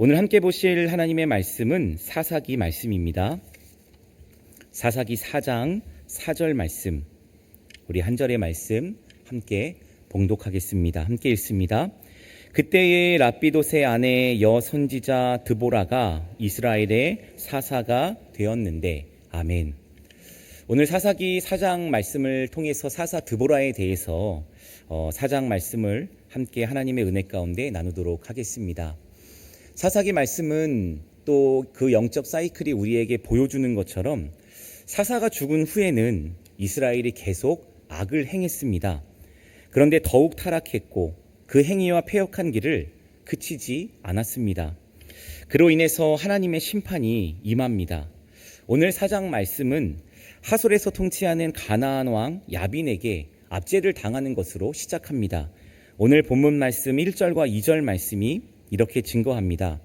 오늘 함께 보실 하나님의 말씀은 사사기 말씀입니다. 사사기 4장 4절 말씀, 우리 한 절의 말씀 함께 봉독하겠습니다. 함께 읽습니다. 그때에 랍비돗의 아내 여선지자 드보라가 이스라엘의 사사가 되었는데. 아멘. 오늘 사사기 4장 말씀을 통해서 사사 드보라에 대해서 4장 말씀을 함께 하나님의 은혜 가운데 나누도록 하겠습니다. 사사기 말씀은 또 그 영적 사이클이 우리에게 보여주는 것처럼 사사가 죽은 후에는 이스라엘이 계속 악을 행했습니다. 그런데 더욱 타락했고 그 행위와 패역한 길을 그치지 않았습니다. 그로 인해서 하나님의 심판이 임합니다. 오늘 4장 말씀은 하솔에서 통치하는 가나안 왕 야빈에게 압제를 당하는 것으로 시작합니다. 오늘 본문 말씀 1절과 2절 말씀이 이렇게 증거합니다.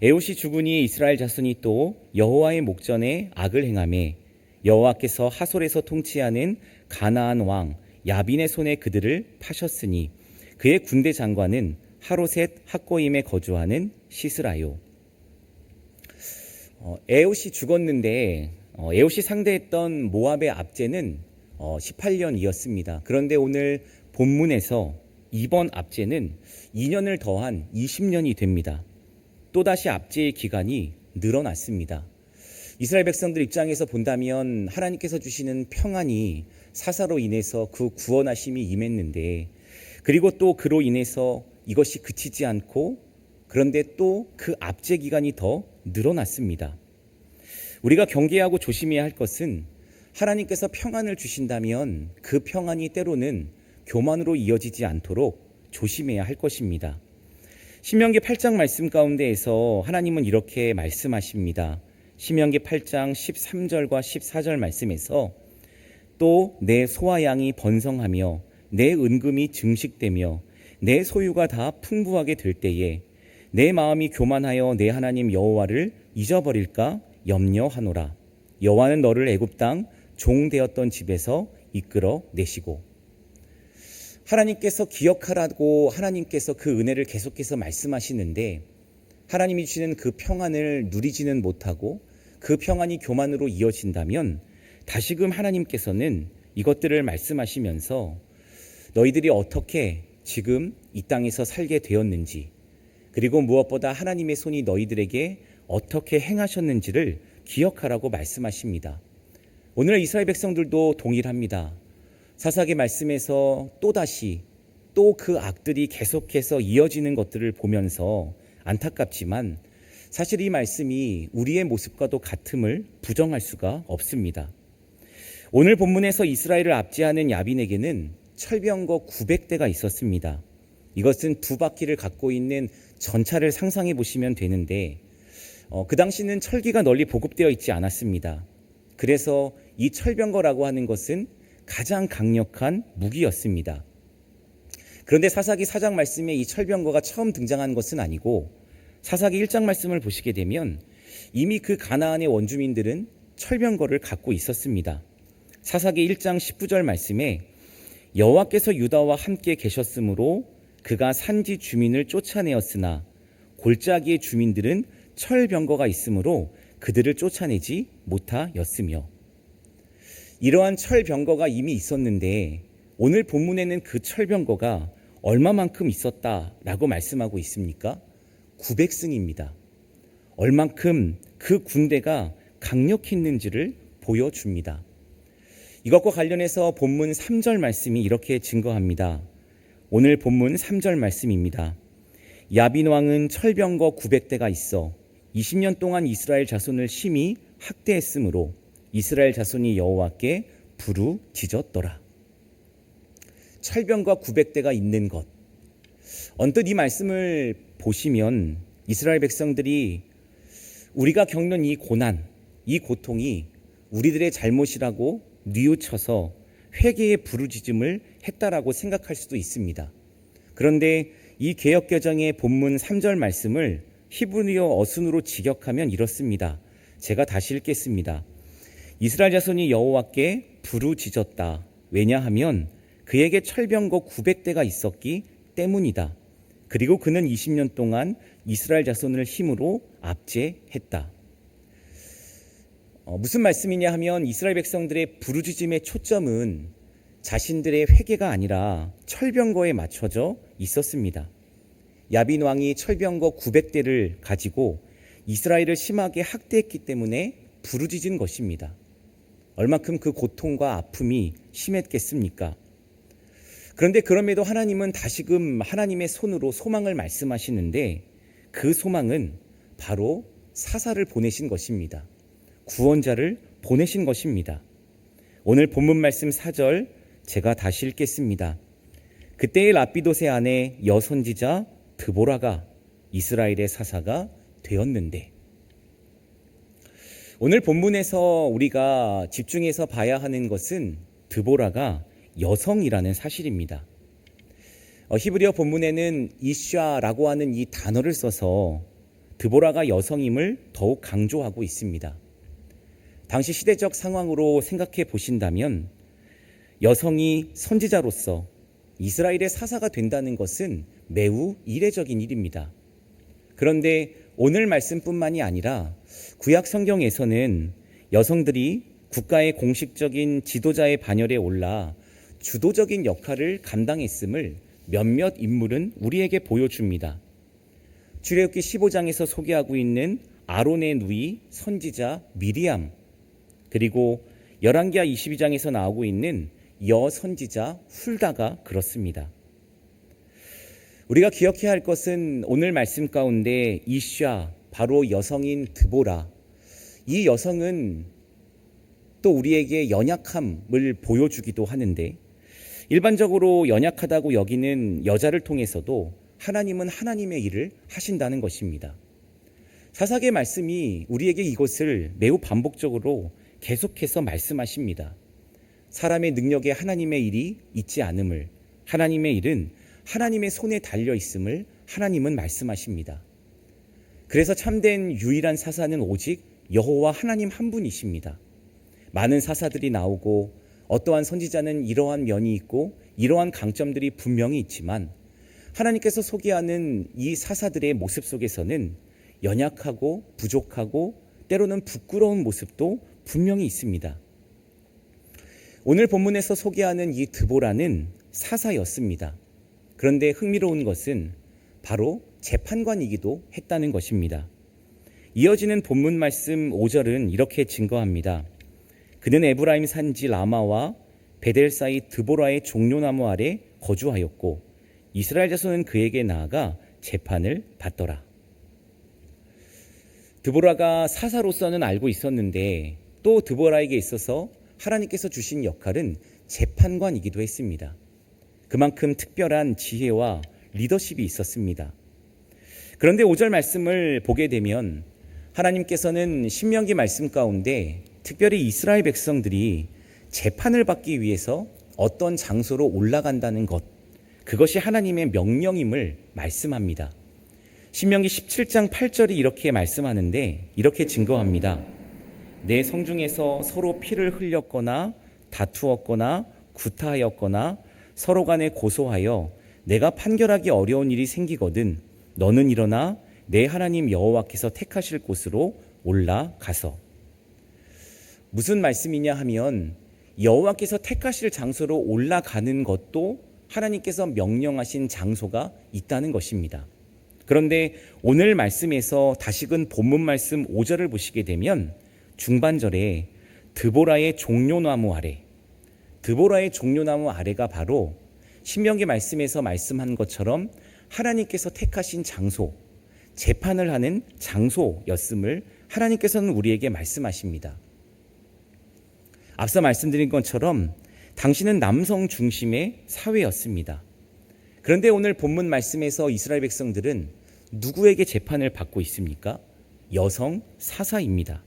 에봇이 죽으니 이스라엘 자손이 또 여호와의 목전에 악을 행하매 여호와께서 하솔에서 통치하는 가나안 왕 야빈의 손에 그들을 파셨으니 그의 군대 장관은 하로셋 학고임에 거주하는 시스라요. 에봇이 죽었는데 에봇이 상대했던 모압의 압제는 18년이었습니다. 그런데 오늘 본문에서 이번 압제는 2년을 더한 20년이 됩니다. 또다시 압제의 기간이 늘어났습니다. 이스라엘 백성들 입장에서 본다면 하나님께서 주시는 평안이 사사로 인해서 그 구원하심이 임했는데, 그리고 또 그로 인해서 이것이 그치지 않고 그런데 또 그 압제 기간이 더 늘어났습니다. 우리가 경계하고 조심해야 할 것은 하나님께서 평안을 주신다면 그 평안이 때로는 교만으로 이어지지 않도록 조심해야 할 것입니다. 신명기 8장 말씀 가운데에서 하나님은 이렇게 말씀하십니다. 신명기 8장 13절과 14절 말씀에서 또 내 소와 양이 번성하며 내 은금이 증식되며 내 소유가 다 풍부하게 될 때에 내 마음이 교만하여 내 하나님 여호와를 잊어버릴까 염려하노라. 여호와는 너를 애굽 땅 종 되었던 집에서 이끌어 내시고. 하나님께서 기억하라고 하나님께서 그 은혜를 계속해서 말씀하시는데, 하나님이 주시는 그 평안을 누리지는 못하고 그 평안이 교만으로 이어진다면 다시금 하나님께서는 이것들을 말씀하시면서 너희들이 어떻게 지금 이 땅에서 살게 되었는지, 그리고 무엇보다 하나님의 손이 너희들에게 어떻게 행하셨는지를 기억하라고 말씀하십니다. 오늘 이스라엘 백성들도 동일합니다. 사사기 말씀에서 또다시 또 그 악들이 계속해서 이어지는 것들을 보면서 안타깝지만 사실 이 말씀이 우리의 모습과도 같음을 부정할 수가 없습니다. 오늘 본문에서 이스라엘을 압제하는 야빈에게는 철병거 900대가 있었습니다. 이것은 두 바퀴를 갖고 있는 전차를 상상해 보시면 되는데 그 당시는 철기가 널리 보급되어 있지 않았습니다. 그래서 이 철병거라고 하는 것은 가장 강력한 무기였습니다. 그런데 사사기 4장 말씀에 이 철병거가 처음 등장한 것은 아니고 사사기 1장 말씀을 보시게 되면 이미 그 가나안의 원주민들은 철병거를 갖고 있었습니다. 사사기 1장 19절 말씀에 여호와께서 유다와 함께 계셨으므로 그가 산지 주민을 쫓아내었으나 골짜기의 주민들은 철병거가 있으므로 그들을 쫓아내지 못하였으며. 이러한 철병거가 이미 있었는데 오늘 본문에는 그 철병거가 얼마만큼 있었다라고 말씀하고 있습니까? 900승입니다. 얼만큼 그 군대가 강력했는지를 보여줍니다. 이것과 관련해서 본문 3절 말씀이 이렇게 증거합니다. 오늘 본문 3절 말씀입니다. 야빈 왕은 철병거 900대가 있어 20년 동안 이스라엘 자손을 심히 학대했으므로 이스라엘 자손이 여호와께 부르짖었더라. 철병거 900대가 있는 것. 언뜻 이 말씀을 보시면 이스라엘 백성들이 우리가 겪는 이 고난, 이 고통이 우리들의 잘못이라고 뉘우쳐서 회개의 부르짖음을 했다라고 생각할 수도 있습니다. 그런데 이 개역개정의 본문 3절 말씀을 히브리어 어순으로 직역하면 이렇습니다. 제가 다시 읽겠습니다. 이스라엘 자손이 여호와께 부르짖었다. 왜냐하면 그에게 철병거 900대가 있었기 때문이다. 그리고 그는 20년 동안 이스라엘 자손을 힘으로 압제했다. 무슨 말씀이냐 하면 이스라엘 백성들의 부르짖음의 초점은 자신들의 회개가 아니라 철병거에 맞춰져 있었습니다. 야빈 왕이 철병거 900대를 가지고 이스라엘을 심하게 학대했기 때문에 부르짖은 것입니다. 얼만큼 그 고통과 아픔이 심했겠습니까? 그런데 그럼에도 하나님은 다시금 하나님의 손으로 소망을 말씀하시는데 그 소망은 바로 사사를 보내신 것입니다. 구원자를 보내신 것입니다. 오늘 본문 말씀 4절 제가 다시 읽겠습니다. 그때의 라피도세 아내 여선지자 드보라가 이스라엘의 사사가 되었는데, 오늘 본문에서 우리가 집중해서 봐야 하는 것은 드보라가 여성이라는 사실입니다. 히브리어 본문에는 이샤라고 하는 이 단어를 써서 드보라가 여성임을 더욱 강조하고 있습니다. 당시 시대적 상황으로 생각해 보신다면 여성이 선지자로서 이스라엘의 사사가 된다는 것은 매우 이례적인 일입니다. 그런데 오늘 말씀뿐만이 아니라 구약 성경에서는 여성들이 국가의 공식적인 지도자의 반열에 올라 주도적인 역할을 감당했음을 몇몇 인물은 우리에게 보여줍니다. 출애굽기 15장에서 소개하고 있는 아론의 누이 선지자 미리암, 그리고 열왕기하 22장에서 나오고 있는 여선지자 훌다가 그렇습니다. 우리가 기억해야 할 것은 오늘 말씀 가운데 이샤, 바로 여성인 드보라, 이 여성은 또 우리에게 연약함을 보여주기도 하는데, 일반적으로 연약하다고 여기는 여자를 통해서도 하나님은 하나님의 일을 하신다는 것입니다. 사사기의 말씀이 우리에게 이것을 매우 반복적으로 계속해서 말씀하십니다. 사람의 능력에 하나님의 일이 있지 않음을, 하나님의 일은 하나님의 손에 달려 있음을 하나님은 말씀하십니다. 그래서 참된 유일한 사사는 오직 여호와 하나님 한 분이십니다. 많은 사사들이 나오고 어떠한 선지자는 이러한 면이 있고 이러한 강점들이 분명히 있지만 하나님께서 소개하는 이 사사들의 모습 속에서는 연약하고 부족하고 때로는 부끄러운 모습도 분명히 있습니다. 오늘 본문에서 소개하는 이 드보라는 사사였습니다. 그런데 흥미로운 것은 바로 재판관이기도 했다는 것입니다. 이어지는 본문 말씀 5절은 이렇게 증거합니다. 그는 에브라임 산지 라마와 베델 사이 드보라의 종려나무 아래 거주하였고 이스라엘 자손은 그에게 나아가 재판을 받더라. 드보라가 사사로서는 알고 있었는데 또 드보라에게 있어서 하나님께서 주신 역할은 재판관이기도 했습니다. 그만큼 특별한 지혜와 리더십이 있었습니다. 그런데 5절 말씀을 보게 되면 하나님께서는 신명기 말씀 가운데 특별히 이스라엘 백성들이 재판을 받기 위해서 어떤 장소로 올라간다는 것, 그것이 하나님의 명령임을 말씀합니다. 신명기 17장 8절이 이렇게 말씀하는데 이렇게 증거합니다. 내 성중에서 서로 피를 흘렸거나 다투었거나 구타하였거나 서로 간에 고소하여 내가 판결하기 어려운 일이 생기거든 너는 일어나 내 하나님 여호와께서 택하실 곳으로 올라가서. 무슨 말씀이냐 하면 여호와께서 택하실 장소로 올라가는 것도 하나님께서 명령하신 장소가 있다는 것입니다. 그런데 오늘 말씀에서 다시금 본문 말씀 5절을 보시게 되면 중반절에 드보라의 종려나무 아래, 드보라의 종려나무 아래가 바로 신명기 말씀에서 말씀한 것처럼 하나님께서 택하신 장소, 재판을 하는 장소였음을 하나님께서는 우리에게 말씀하십니다. 앞서 말씀드린 것처럼 당신은 남성 중심의 사회였습니다. 그런데 오늘 본문 말씀에서 이스라엘 백성들은 누구에게 재판을 받고 있습니까? 여성 사사입니다.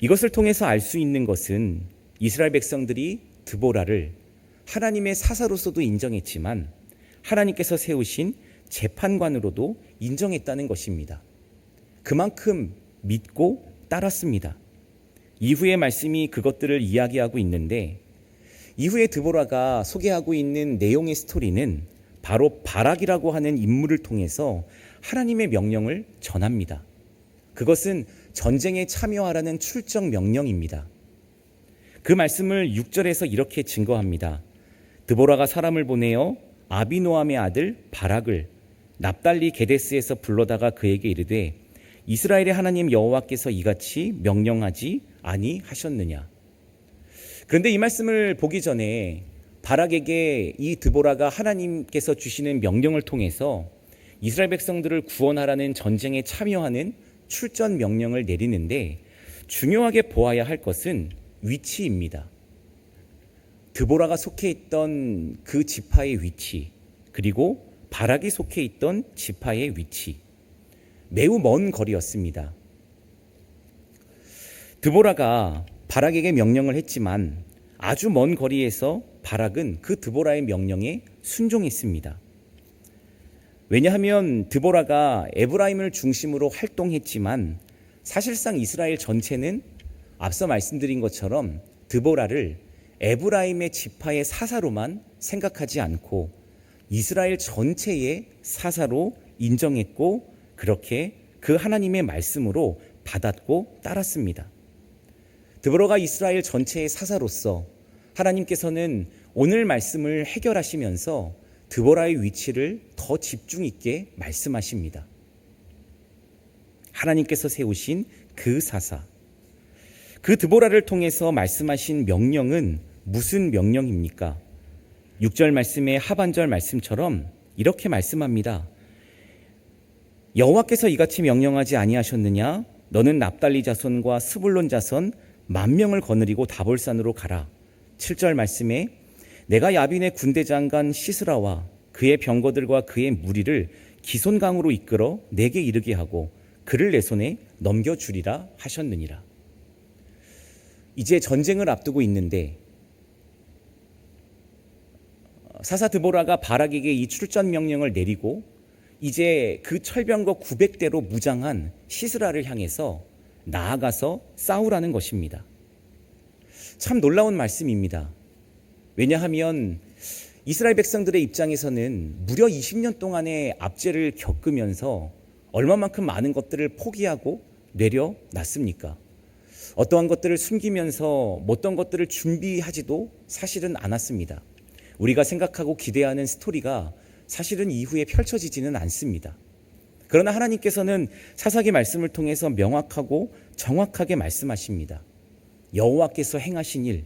이것을 통해서 알 수 있는 것은 이스라엘 백성들이 드보라를 하나님의 사사로서도 인정했지만 하나님께서 세우신 재판관으로도 인정했다는 것입니다. 그만큼 믿고 따랐습니다. 이후의 말씀이 그것들을 이야기하고 있는데 이후에 드보라가 소개하고 있는 내용의 스토리는 바로 바락이라고 하는 인물을 통해서 하나님의 명령을 전합니다. 그것은 전쟁에 참여하라는 출정 명령입니다. 그 말씀을 6절에서 이렇게 증거합니다. 드보라가 사람을 보내어 아비노함의 아들 바락을 납달리 게데스에서 불러다가 그에게 이르되 이스라엘의 하나님 여호와께서 이같이 명령하지 아니하셨느냐. 그런데 이 말씀을 보기 전에 바락에게 이 드보라가 하나님께서 주시는 명령을 통해서 이스라엘 백성들을 구원하라는 전쟁에 참여하는 출전 명령을 내리는데 중요하게 보아야 할 것은 위치입니다. 드보라가 속해 있던 그 지파의 위치, 그리고 바락이 속해 있던 지파의 위치, 매우 먼 거리였습니다. 드보라가 바락에게 명령을 했지만 아주 먼 거리에서 바락은 그 드보라의 명령에 순종했습니다. 왜냐하면 드보라가 에브라임을 중심으로 활동했지만 사실상 이스라엘 전체는 앞서 말씀드린 것처럼 드보라를 에브라임의 지파의 사사로만 생각하지 않고 이스라엘 전체의 사사로 인정했고 그렇게 그 하나님의 말씀으로 받았고 따랐습니다. 드보라가 이스라엘 전체의 사사로서 하나님께서는 오늘 말씀을 해결하시면서 드보라의 위치를 더 집중 있게 말씀하십니다. 하나님께서 세우신 그 사사, 그 드보라를 통해서 말씀하신 명령은 무슨 명령입니까? 6절 말씀의 하반절 말씀처럼 이렇게 말씀합니다. 여호와께서 이같이 명령하지 아니하셨느냐? 너는 납달리 자손과 스불론 자손 10,000명을 거느리고 다볼산으로 가라. 7절 말씀에 내가 야빈의 군대 장관 시스라와 그의 병거들과 그의 무리를 기손강으로 이끌어 내게 이르게 하고 그를 내 손에 넘겨주리라 하셨느니라. 이제 전쟁을 앞두고 있는데 사사 드보라가 바락에게 이 출전 명령을 내리고 이제 그 철병거 900대로 무장한 시스라를 향해서 나아가서 싸우라는 것입니다. 참 놀라운 말씀입니다. 왜냐하면 이스라엘 백성들의 입장에서는 무려 20년 동안의 압제를 겪으면서 얼마만큼 많은 것들을 포기하고 내려놨습니까? 어떠한 것들을 숨기면서 어떤 것들을 준비하지도 사실은 않았습니다. 우리가 생각하고 기대하는 스토리가 사실은 이후에 펼쳐지지는 않습니다. 그러나 하나님께서는 사사기 말씀을 통해서 명확하고 정확하게 말씀하십니다. 여호와께서 행하신 일,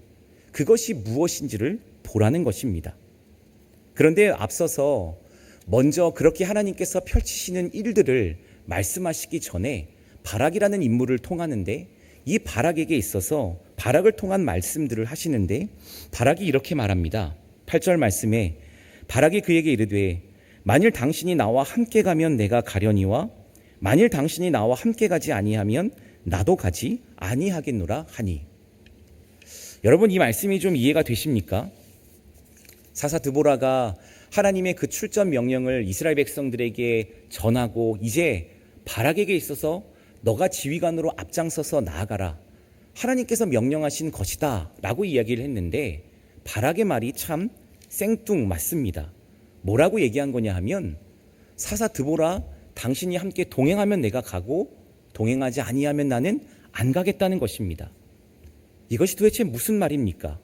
그것이 무엇인지를 보라는 것입니다. 그런데 앞서서 먼저 그렇게 하나님께서 펼치시는 일들을 말씀하시기 전에 바락이라는 인물을 통하는데 이 바락에게 있어서 바락을 통한 말씀들을 하시는데 바락이 이렇게 말합니다. 8절 말씀에 바락이 그에게 이르되 만일 당신이 나와 함께 가면 내가 가려니와 만일 당신이 나와 함께 가지 아니하면 나도 가지 아니하겠노라 하니. 여러분, 이 말씀이 좀 이해가 되십니까? 사사 드보라가 하나님의 그 출전 명령을 이스라엘 백성들에게 전하고 이제 바락에게 있어서 너가 지휘관으로 앞장서서 나아가라. 하나님께서 명령하신 것이다 라고 이야기를 했는데 바락의 말이 참 생뚱맞습니다. 뭐라고 얘기한 거냐 하면 사사 드보라 당신이 함께 동행하면 내가 가고 동행하지 아니하면 나는 안 가겠다는 것입니다. 이것이 도대체 무슨 말입니까?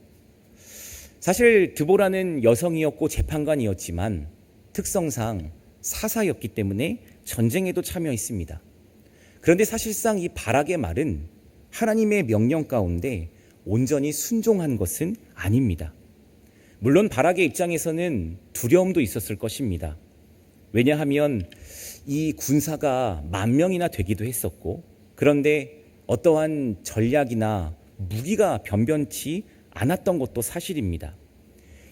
사실 드보라는 여성이었고 재판관이었지만 특성상 사사였기 때문에 전쟁에도 참여했습니다. 그런데 사실상 이 바락의 말은 하나님의 명령 가운데 온전히 순종한 것은 아닙니다. 물론 바락의 입장에서는 두려움도 있었을 것입니다. 왜냐하면 이 군사가 10,000명이나 되기도 했었고 그런데 어떠한 전략이나 무기가 변변치 않았던 것도 사실입니다.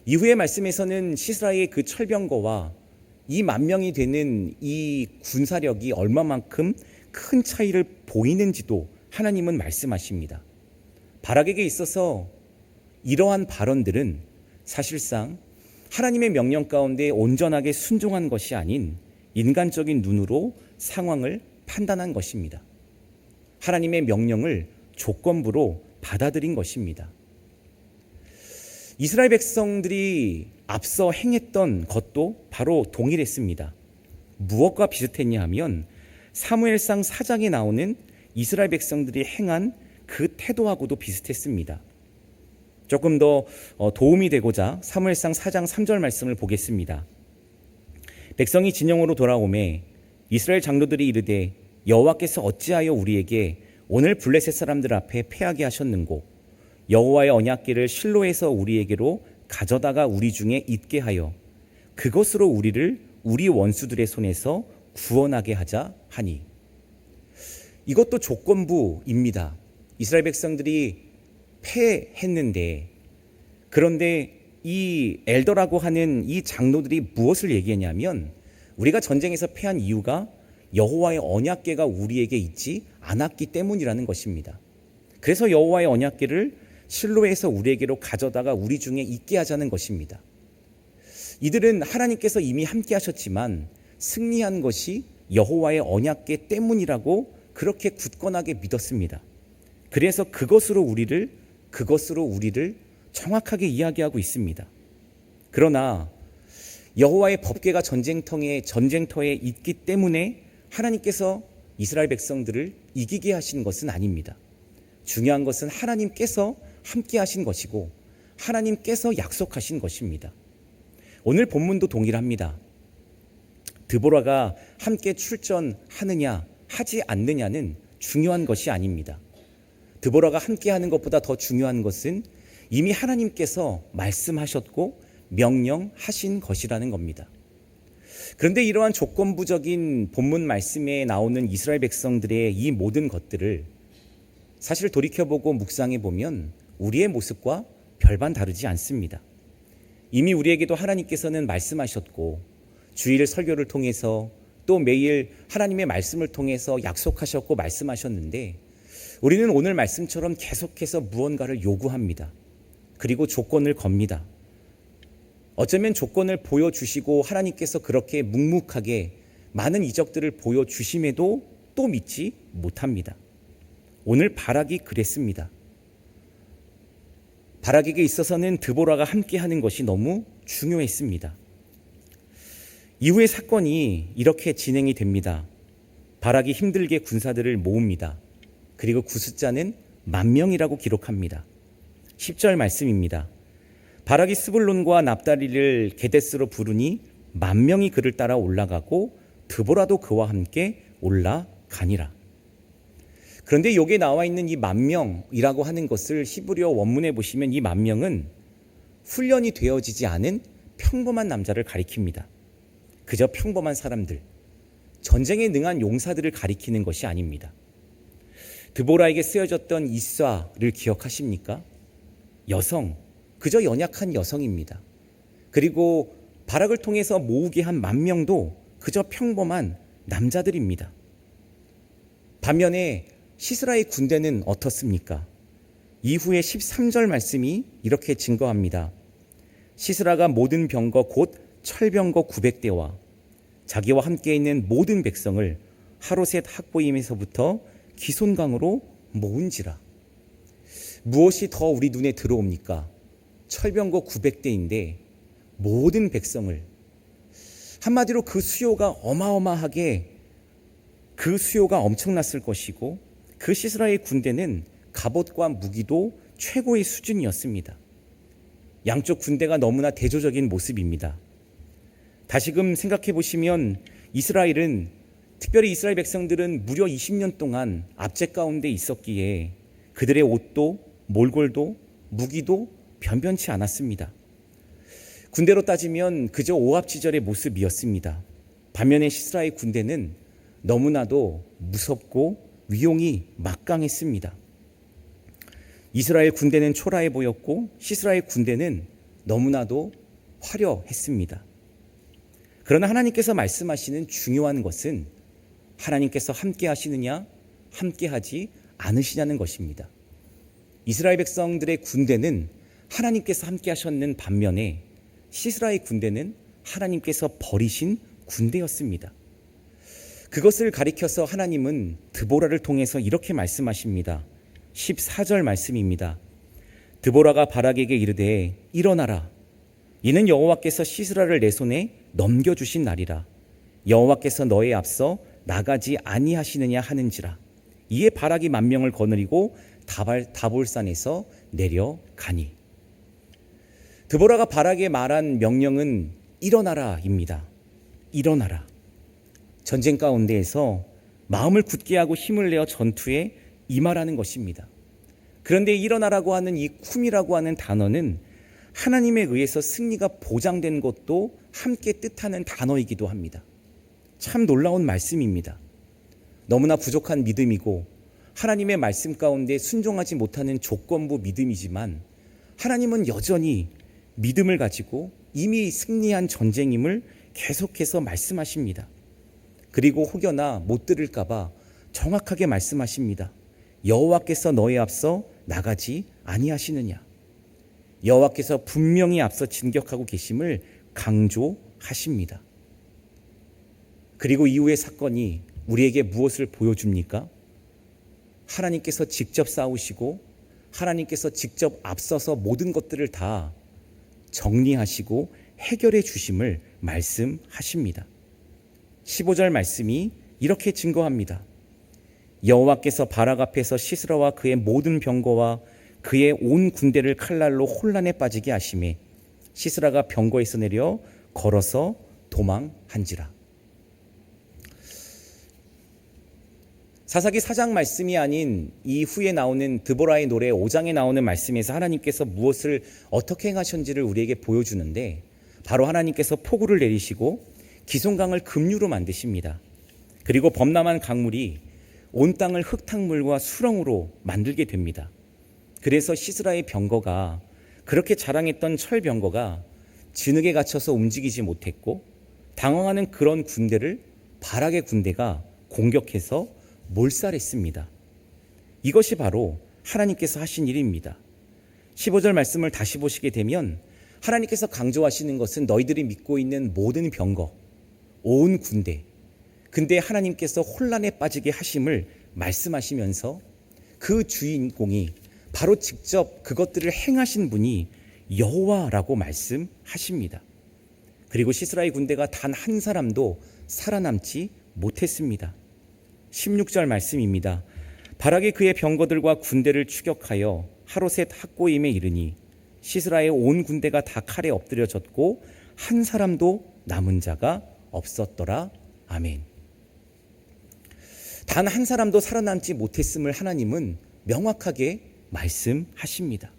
이후의 말씀에서는 시스라의 그 철병거와 이 10,000명이 되는 이 군사력이 얼마만큼 큰 차이를 보이는지도 하나님은 말씀하십니다. 바락에게 있어서 이러한 발언들은 사실상 하나님의 명령 가운데 온전하게 순종한 것이 아닌 인간적인 눈으로 상황을 판단한 것입니다. 하나님의 명령을 조건부로 받아들인 것입니다. 이스라엘 백성들이 앞서 행했던 것도 바로 동일했습니다. 무엇과 비슷했냐 하면 사무엘상 4장에 나오는 이스라엘 백성들이 행한 그 태도하고도 비슷했습니다. 조금 더 도움이 되고자 사무엘상 4장 3절 말씀을 보겠습니다. 백성이 진영으로 돌아오매 이스라엘 장로들이 이르되 여호와께서 어찌하여 우리에게 오늘 블레셋 사람들 앞에 패하게 하셨는고 여호와의 언약궤를 실로에서 우리에게로 가져다가 우리 중에 있게 하여 그것으로 우리를 우리 원수들의 손에서 구원하게 하자 하니. 이것도 조건부입니다. 이스라엘 백성들이 패했는데, 그런데 이 엘더라고 하는 이 장로들이 무엇을 얘기했냐면 우리가 전쟁에서 패한 이유가 여호와의 언약궤가 우리에게 있지 않았기 때문이라는 것입니다. 그래서 여호와의 언약궤를 실로에서 우리에게로 가져다가 우리 중에 있게 하자는 것입니다. 이들은 하나님께서 이미 함께 하셨지만 승리한 것이 여호와의 언약궤 때문이라고 그렇게 굳건하게 믿었습니다. 그래서 그것으로 우리를 정확하게 이야기하고 있습니다. 그러나 여호와의 법궤가 전쟁터에 있기 때문에 하나님께서 이스라엘 백성들을 이기게 하신 것은 아닙니다. 중요한 것은 하나님께서 함께 하신 것이고 하나님께서 약속하신 것입니다. 오늘 본문도 동일합니다. 드보라가 함께 출전하느냐 하지 않느냐는 중요한 것이 아닙니다. 드보라가 함께 하는 것보다 더 중요한 것은 이미 하나님께서 말씀하셨고 명령하신 것이라는 겁니다. 그런데 이러한 조건부적인 본문 말씀에 나오는 이스라엘 백성들의 이 모든 것들을 사실 돌이켜보고 묵상해 보면 우리의 모습과 별반 다르지 않습니다. 이미 우리에게도 하나님께서는 말씀하셨고 주일 설교를 통해서 또 매일 하나님의 말씀을 통해서 약속하셨고 말씀하셨는데 우리는 오늘 말씀처럼 계속해서 무언가를 요구합니다. 그리고 조건을 겁니다. 어쩌면 조건을 보여주시고 하나님께서 그렇게 묵묵하게 많은 이적들을 보여주심에도 또 믿지 못합니다. 오늘 바락이 그랬습니다. 바락에게 있어서는 드보라가 함께하는 것이 너무 중요했습니다. 이후의 사건이 이렇게 진행이 됩니다. 바락이 힘들게 군사들을 모읍니다. 그리고 그 숫자는 10,000명이라고 기록합니다. 10절 말씀입니다. 바락이 스불론과 납달리를 게데스로 부르니 10,000명이 그를 따라 올라가고 드보라도 그와 함께 올라가니라. 그런데 여기에 나와 있는 이 10,000명이라고 하는 것을 히브리어 원문에 보시면 이 10,000명은 훈련이 되어지지 않은 평범한 남자를 가리킵니다. 그저 평범한 사람들, 전쟁에 능한 용사들을 가리키는 것이 아닙니다. 드보라에게 쓰여졌던 이쏴를 기억하십니까? 여성, 그저 연약한 여성입니다. 그리고 바락을 통해서 모으게 한 10,000명도 그저 평범한 남자들입니다. 반면에 시스라의 군대는 어떻습니까? 이후에 13절 말씀이 이렇게 증거합니다. 시스라가 모든 병거 곧 철병거 900대와 자기와 함께 있는 모든 백성을 하로셋 학보임에서부터 기손강으로 모은지라. 무엇이 더 우리 눈에 들어옵니까? 철병거 900대인데 모든 백성을, 한마디로 그 수요가 어마어마하게, 그 수요가 엄청났을 것이고 그 시스라의 군대는 갑옷과 무기도 최고의 수준이었습니다. 양쪽 군대가 너무나 대조적인 모습입니다. 다시금 생각해 보시면 이스라엘은, 특별히 이스라엘 백성들은 무려 20년 동안 압제 가운데 있었기에 그들의 옷도 몰골도 무기도 변변치 않았습니다. 군대로 따지면 그저 오합지졸의 모습이었습니다. 반면에 시스라의 군대는 너무나도 무섭고 위용이 막강했습니다. 이스라엘 군대는 초라해 보였고 시스라의 군대는 너무나도 화려했습니다. 그러나 하나님께서 말씀하시는 중요한 것은 하나님께서 함께 하시느냐 함께 하지 않으시냐는 것입니다. 이스라엘 백성들의 군대는 하나님께서 함께 하셨는 반면에 시스라의 군대는 하나님께서 버리신 군대였습니다. 그것을 가리켜서 하나님은 드보라를 통해서 이렇게 말씀하십니다. 14절 말씀입니다. 드보라가 바락에게 이르되 일어나라. 이는 여호와께서 시스라를 내 손에 넘겨주신 날이라. 여호와께서 너의 앞서 나가지 아니하시느냐 하는지라. 이에 바락이 만명을 거느리고 다볼산에서 내려가니. 드보라가 바락에 말한 명령은 일어나라입니다. 일어나라. 전쟁 가운데에서 마음을 굳게 하고 힘을 내어 전투에 임하라는 것입니다. 그런데 일어나라고 하는 이 쿰이라고 하는 단어는 하나님에 의해서 승리가 보장된 것도 함께 뜻하는 단어이기도 합니다. 참 놀라운 말씀입니다. 너무나 부족한 믿음이고 하나님의 말씀 가운데 순종하지 못하는 조건부 믿음이지만 하나님은 여전히 믿음을 가지고 이미 승리한 전쟁임을 계속해서 말씀하십니다. 그리고 혹여나 못 들을까 봐 정확하게 말씀하십니다. 여호와께서 너의 앞서 나가지 아니하시느냐. 여호와께서 분명히 앞서 진격하고 계심을 강조하십니다. 그리고 이후의 사건이 우리에게 무엇을 보여줍니까? 하나님께서 직접 싸우시고 하나님께서 직접 앞서서 모든 것들을 다 정리하시고 해결해 주심을 말씀하십니다. 15절 말씀이 이렇게 증거합니다. 여호와께서 바락 앞에서 시스라와 그의 모든 병거와 그의 온 군대를 칼날로 혼란에 빠지게 하심에 시스라가 병거에서 내려 걸어서 도망한지라. 사사기 4장 말씀이 아닌 이후에 나오는 드보라의 노래 5장에 나오는 말씀에서 하나님께서 무엇을 어떻게 행하셨는지를 우리에게 보여주는데 바로 하나님께서 폭우를 내리시고 기송강을 급류로 만드십니다. 그리고 범람한 강물이 온 땅을 흙탕물과 수렁으로 만들게 됩니다. 그래서 시스라의 병거가 그렇게 자랑했던 철병거가 진흙에 갇혀서 움직이지 못했고 당황하는 그런 군대를 바락의 군대가 공격해서 몰살했습니다. 이것이 바로 하나님께서 하신 일입니다. 15절 말씀을 다시 보시게 되면 하나님께서 강조하시는 것은 너희들이 믿고 있는 모든 병거, 온 군대, 근데 하나님께서 혼란에 빠지게 하심을 말씀하시면서 그 주인공이 바로 직접 그것들을 행하신 분이 여호와라고 말씀하십니다. 그리고 시스라의 군대가 단 한 사람도 살아남지 못했습니다. 16절 말씀입니다. 바락이 그의 병거들과 군대를 추격하여 하로셋 학고임에 이르니 시스라의 온 군대가 다 칼에 엎드려졌고 한 사람도 남은 자가 없었더라. 아멘. 단 한 사람도 살아남지 못했음을 하나님은 명확하게 말씀하십니다.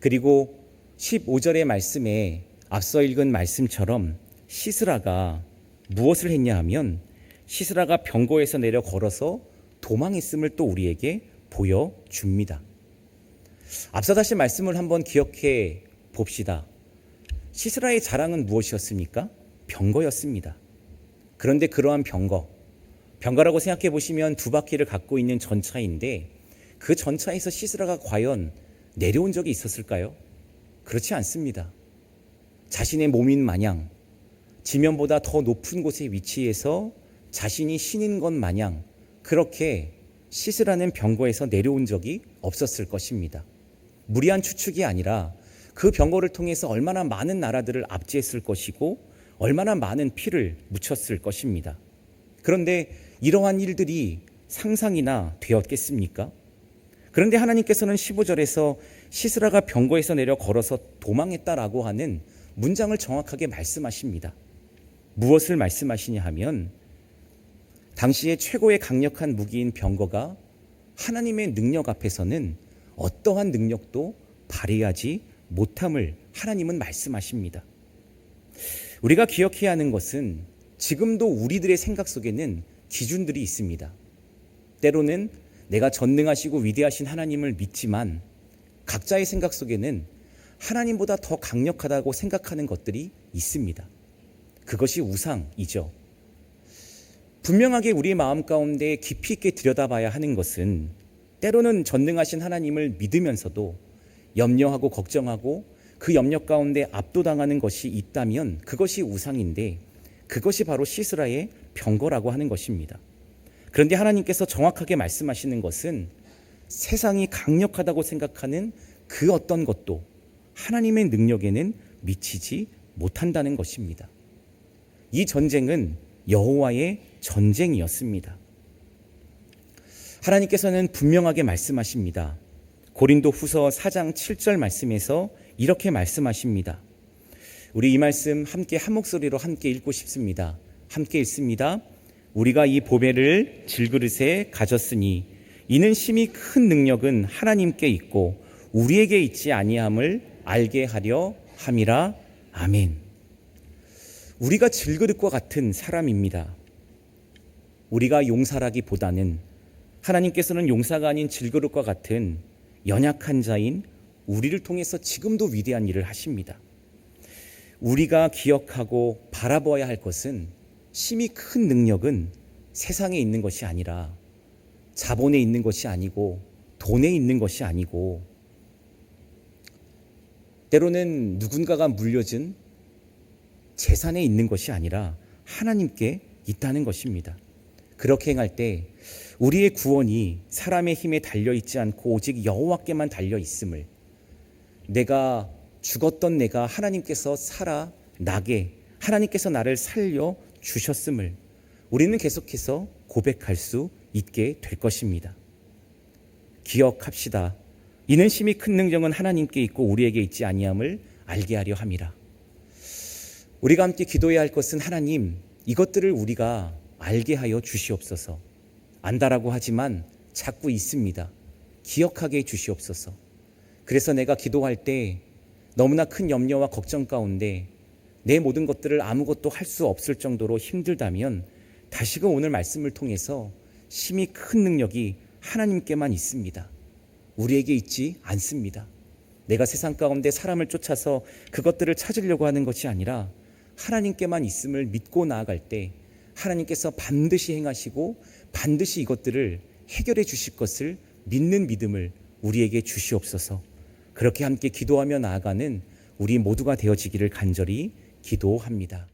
그리고 15절의 말씀에 앞서 읽은 말씀처럼 시스라가 무엇을 했냐 하면 시스라가 병거에서 내려 걸어서 도망했음을 또 우리에게 보여줍니다. 앞서 다시 말씀을 한번 기억해 봅시다. 시스라의 자랑은 무엇이었습니까? 병거였습니다. 그런데 그러한 병거라고 생각해 보시면 두 바퀴를 갖고 있는 전차인데 그 전차에서 시스라가 과연 내려온 적이 있었을까요? 그렇지 않습니다. 자신의 몸인 마냥 지면보다 더 높은 곳에 위치해서 자신이 신인 것 마냥 그렇게 시스라는 병거에서 내려온 적이 없었을 것입니다. 무리한 추측이 아니라 그 병거를 통해서 얼마나 많은 나라들을 압제했을 것이고 얼마나 많은 피를 묻혔을 것입니다. 그런데 이러한 일들이 상상이나 되었겠습니까? 그런데 하나님께서는 15절에서 시스라가 병거에서 내려 걸어서 도망했다라고 하는 문장을 정확하게 말씀하십니다. 무엇을 말씀하시냐 하면 당시의 최고의 강력한 무기인 병거가 하나님의 능력 앞에서는 어떠한 능력도 발휘하지 못함을 하나님은 말씀하십니다. 우리가 기억해야 하는 것은 지금도 우리들의 생각 속에는 기준들이 있습니다. 때로는 내가 전능하시고 위대하신 하나님을 믿지만 각자의 생각 속에는 하나님보다 더 강력하다고 생각하는 것들이 있습니다. 그것이 우상이죠. 분명하게 우리의 마음 가운데 깊이 있게 들여다봐야 하는 것은 때로는 전능하신 하나님을 믿으면서도 염려하고 걱정하고 그 염려 가운데 압도당하는 것이 있다면 그것이 우상인데 그것이 바로 시스라의 병거라고 하는 것입니다. 그런데 하나님께서 정확하게 말씀하시는 것은 세상이 강력하다고 생각하는 그 어떤 것도 하나님의 능력에는 미치지 못한다는 것입니다. 이 전쟁은 여호와의 전쟁이었습니다. 하나님께서는 분명하게 말씀하십니다. 고린도 후서 4장 7절 말씀에서 이렇게 말씀하십니다. 우리 이 말씀 함께 한 목소리로 함께 읽고 싶습니다. 함께 읽습니다. 우리가 이 보배를 질그릇에 가졌으니 이는 심히 큰 능력은 하나님께 있고 우리에게 있지 아니함을 알게 하려 함이라. 아멘. 우리가 질그릇과 같은 사람입니다. 우리가 용사라기보다는 하나님께서는 용사가 아닌 질그릇과 같은 연약한 자인 우리를 통해서 지금도 위대한 일을 하십니다. 우리가 기억하고 바라봐야 할 것은 심히 큰 능력은 세상에 있는 것이 아니라 자본에 있는 것이 아니고 돈에 있는 것이 아니고 때로는 누군가가 물려준 재산에 있는 것이 아니라 하나님께 있다는 것입니다. 그렇게 행할 때 우리의 구원이 사람의 힘에 달려있지 않고 오직 여호와께만 달려있음을, 내가 죽었던 내가 하나님께서 살아나게 하나님께서 나를 살려 주셨음을 우리는 계속해서 고백할 수 있게 될 것입니다. 기억합시다. 이는 심히 큰 능력은 하나님께 있고 우리에게 있지 아니함을 알게 하려 함이라. 우리가 함께 기도해야 할 것은 하나님, 이것들을 우리가 알게 하여 주시옵소서. 안다라고 하지만 자꾸 있습니다. 기억하게 해 주시옵소서. 그래서 내가 기도할 때 너무나 큰 염려와 걱정 가운데 내 모든 것들을 아무것도 할 수 없을 정도로 힘들다면 다시금 오늘 말씀을 통해서 심히 큰 능력이 하나님께만 있습니다. 우리에게 있지 않습니다. 내가 세상 가운데 사람을 쫓아서 그것들을 찾으려고 하는 것이 아니라 하나님께만 있음을 믿고 나아갈 때 하나님께서 반드시 행하시고 반드시 이것들을 해결해 주실 것을 믿는 믿음을 우리에게 주시옵소서. 그렇게 함께 기도하며 나아가는 우리 모두가 되어지기를 간절히 기도합니다.